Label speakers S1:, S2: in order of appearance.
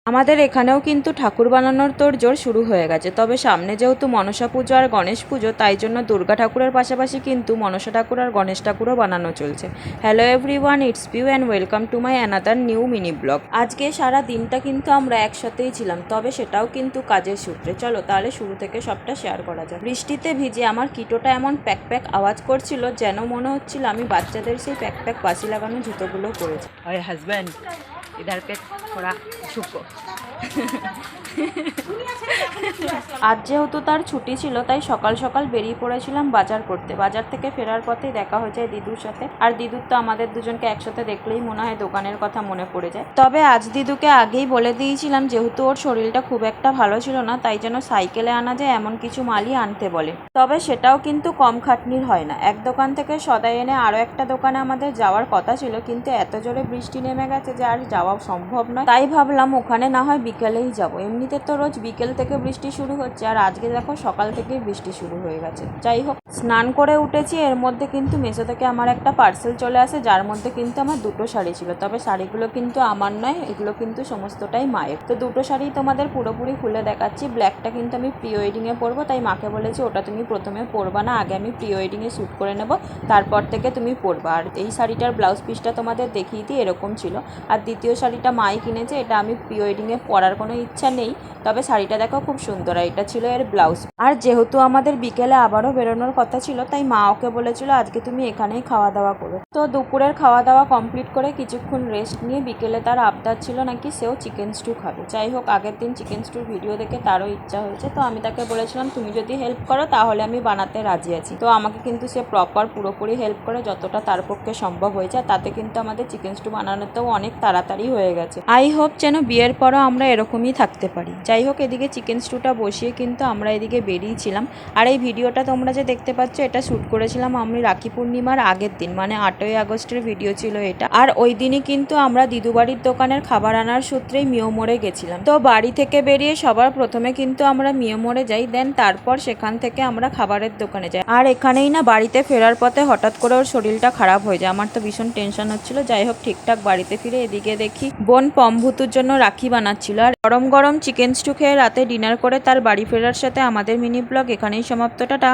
S1: আমাদের এখানেও কিন্তু ঠাকুর বানানোর তোড়জোড় শুরু হয়ে গেছে। তবে সামনে যেহেতু মনসা পুজো আর গণেশ পুজো, তাই জন্য দুর্গা ঠাকুরের পাশাপাশি কিন্তু মনসা ঠাকুর আর গণেশ ঠাকুরও বানানো চলছে। Hello everyone, it's Piu and welcome to my another new mini blog. আজকে সারা দিনটা কিন্তু আমরা একসাথেই ছিলাম, তবে সেটাও কিন্তু কাজের সূত্রে। চলো তাহলে শুরু থেকে সবটা শেয়ার করা যায়। বৃষ্টিতে ভিজে আমার কিটোটা এমন প্যাক প্যাক আওয়াজ করছিল, যেন মনে হচ্ছিল আমি বাচ্চাদের সেই প্যাক প্যাক বাসি লাগানো জুতোগুলো পরেছি।
S2: अरे हस्बैंड इधर पे थोड़ा झुको।
S1: আজ যেহেতু তার ছুটি ছিল, তাই সকাল সকাল বেরিয়ে পড়েছিলাম বাজার করতে। বাজার থেকে ফেরার পথেই দেখা হয়ে যায় দিদুর সাথে। আর দিদুর তো আমাদের দুজনকে একসাথে দেখলেই মনে হয় দোকানের কথা মনে পড়ে যায়। তবে আজ দিদুকে আগেই বলে দিয়েছিলাম, যেহেতু ওর শরীরটা খুব একটা ভালো ছিল না, তাই যেন সাইকেলে আনা যায় এমন কিছু মালই আনতে বলে। তবে সেটাও কিন্তু কম খাটনির হয় না। এক দোকান থেকে সদাই এনে আরও একটা দোকানে আমাদের যাওয়ার কথা ছিল, কিন্তু এত জোরে বৃষ্টি নেমে গেছে যে আর যাওয়া সম্ভব নয়। তাই ভাবলাম ওখানে না হয় বিকেলেই যাব। এমনিতে তো রোজ বিকেল থেকে বৃষ্টি শুরু হচ্ছে, আর আজকে দেখো সকাল থেকেই বৃষ্টি শুরু হয়ে গেছে। যাই হোক, স্নান করে উঠেছি, এর মধ্যে কিন্তু মেসো থেকে আমার একটা পার্সেল চলে আসে, যার মধ্যে কিন্তু আমার দুটো শাড়ি ছিল। তবে শাড়িগুলো কিন্তু আমার নয়, এগুলো কিন্তু সমস্তটাই মায়ের। তো দুটো শাড়ি তোমাদের পুরোপুরি খুলে দেখাচ্ছি। ব্ল্যাকটা কিন্তু আমি প্রি ওয়েডিংয়ে পরবো, তাই মাকে বলেছি ওটা তুমি প্রথমে পরবা না, আগে আমি প্রি ওয়েডিংয়ে শ্যুট করে নেব, তারপর থেকে তুমি পরবা। আর এই শাড়িটার ব্লাউজ পিসটা তোমাদের দেখিয়ে দিই, এরকম ছিল। আর দ্বিতীয় শাড়িটা মাই কিনেছে, এটা আমি প্রি ওয়েডিংয়ে পরার কোনো ইচ্ছা নেই, তবে শাড়িটা দেখো খুব সুন্দর। এটা ছিল এর ব্লাউজ। আর যেহেতু আমাদের বিকেলে আবারও বেরোনোর কথা ছিল, তাই মা ওকে বলেছিল আজকে তুমি এখানেই খাওয়া দাওয়া করো। তো দুপুরের খাওয়া দাওয়া কমপ্লিট করে কিছুক্ষণ রেস্ট নিয়ে বিকেলে তার আবদার ছিল নাকি সেও চিকেন স্টু খাবে। যাই হোক, আগের দিন চিকেন স্টুর ভিডিও দেখে তারও ইচ্ছা হয়েছে। তো আমি তাকে বলেছিলাম তুমি যদি হেল্প করো তাহলে আমি বানাতে রাজি আছি। তো আমাকে কিন্তু সে পুরোপুরি হেল্প করে, যতটা তার পক্ষে সম্ভব হয়েছে। তাতে কিন্তু আমাদের চিকেন স্টু বানানোতেও অনেক তাড়াতাড়ি হয়ে গেছে। আই হোপ যেন বিয়ের পরও আমরা এরকমই থাকতে পারি। যাই হোক, এদিকে চিকেন স্টুটা বসিয়ে কিন্তু আমরা এদিকে বেরিয়েছিলাম। আর এই ভিডিওটা তোমরা যে দেখতে পাচ্ছ, এটা শ্যুট করেছিলাম আমি রাখি পূর্ণিমার আগের দিন, মানে 8ই আগস্টের ভিডিও ছিল এটা। আর ওই দিনই কিন্তু আমরা দিদু বাড়ির দোকানের খাবার আনার সূত্রেই মিয়োমোড়ে গেছিলাম। তো বাড়ি থেকে বেরিয়ে সবার প্রথমে কিন্তু আমরা মিয়োমোড়ে যাই, দেন তারপর সেখান থেকে আমরা খাবারের দোকানে যাই। আর এখানেই না বাড়িতে ফেরার পথে হঠাৎ করে ওর শরীরটা খারাপ হয়ে যায়। আমার তো ভীষণ টেনশন হচ্ছিল। যাই হোক, ঠিকঠাক বাড়িতে ফিরে এদিকে দেখি বোন পম্ভুতুর জন্য রাখি বানাচ্ছিল। আর গরম গরম চিকেন স্টু খেয়ে রাতে ডিনার করে তার বাড়ি ফেরার সাথে আমাদের মিনি ব্লগ এখানেই সমাপ্ত। টাটা।